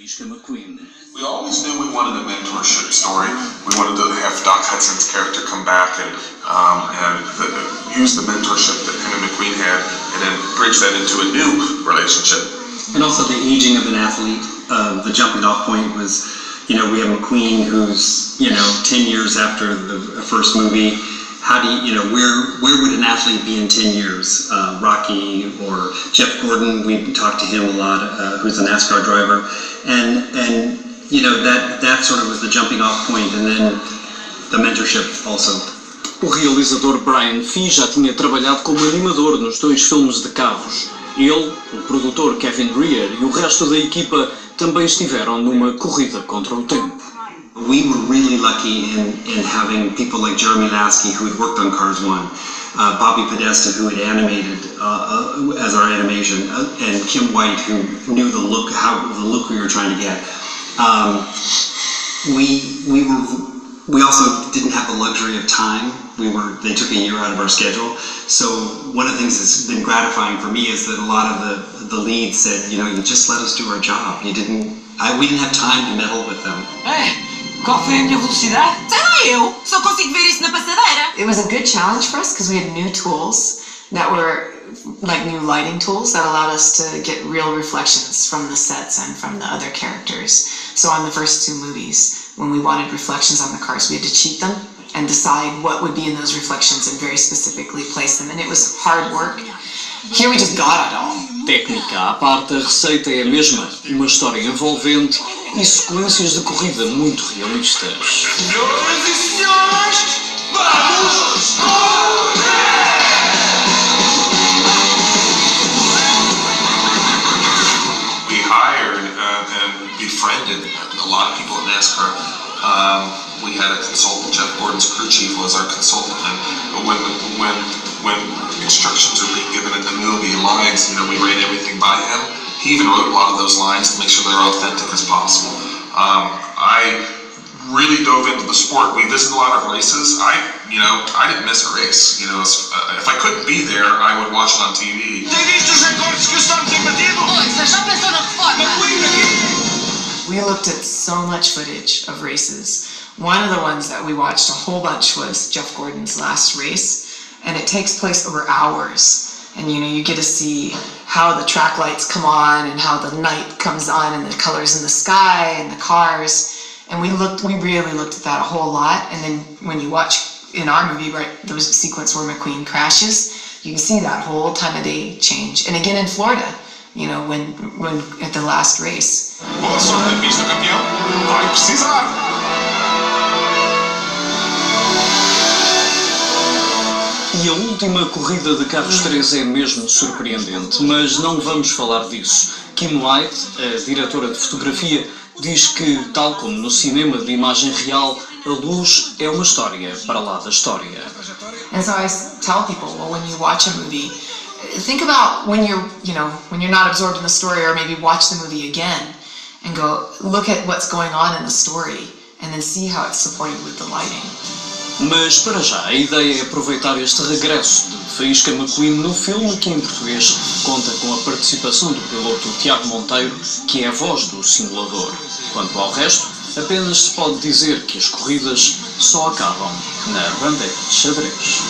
Faísca McQueen. We always knew we wanted a mentorship story. We wanted to have Doc Hudson's character come back and use the mentorship that him and McQueen had, and then bridge that into a new relationship. And also the aging of an athlete. The jumping off point was, we have McQueen who's, 10 years after the first movie. How do you, where would an athlete be in 10 years? Rocky or Jeff Gordon, we talked to him a lot, who's a NASCAR driver. And that sort of was the jumping off point, and then the mentorship also. O realizador Brian Fee já tinha trabalhado como animador nos 2 filmes de carros. Ele, o produtor Kevin Greer e o resto da equipa também estiveram numa corrida contra o tempo. We were really lucky in having people like Jeremy Lasky, who had worked on Cars 1, Bobby Podesta, who had animated as our animation, and Kim White, who knew the look we were trying to get. We also didn't have the luxury of time. They took a year out of our schedule. So one of the things that's been gratifying for me is that a lot of the leads said, you just let us do our job. We didn't have time to meddle with them. Qual foi a minha velocidade? Sei lá eu, só consigo ver isso na passadeira. It was a good challenge for us because we had new tools that were like new lighting tools that allowed us to get real reflections from the sets and from the other characters. So on the first 2 movies, when we wanted reflections on the cars, we had to cheat them and decide what would be in those reflections and very specifically place them. And it was hard work. Here we just got it all. Técnica à parte, a receita é a mesma. Uma história envolvente e sequências de corrida muito realistas. Senhoras e senhores, vamos correr! We hired and befriended a lot of people at NASCAR. We had a consultant, Jeff Gordon's crew chief was our consultant, and when instructions are being given in the movie, lines, we ran everything by him. He even wrote a lot of those lines to make sure they're authentic as possible. I really dove into the sport. We visited a lot of races. I didn't miss a race. If I couldn't be there, I would watch it on TV. We looked at so much footage of races. One of the ones that we watched a whole bunch was Jeff Gordon's last race, and it takes place over hours. And you get to see how the track lights come on and how the night comes on and the colors in the sky and the cars. And we really looked at that a whole lot. And then when you watch in our movie, right, the sequence where McQueen crashes, you can see that whole time of day change. And again in Florida, when at the last race. Boa sorte, pista campeão. Vai precisar. E a última corrida de Carros 3 é mesmo surpreendente, mas não vamos falar disso. Kim White, a diretora de fotografia, diz que, tal como no cinema de imagem real, a luz é uma história para lá da história. And so I tell people, well, when you watch a movie, think about when you're not absorbed in the story, or maybe watch the movie again and look at what's going on in the story and then see how it's supported with the lighting. Mas para já, a ideia é aproveitar este regresso de Faísca McQueen no filme, que em português conta com a participação do piloto Tiago Monteiro, que é a voz do simulador. Quanto ao resto, apenas se pode dizer que as corridas só acabam na bandeira de xadrez.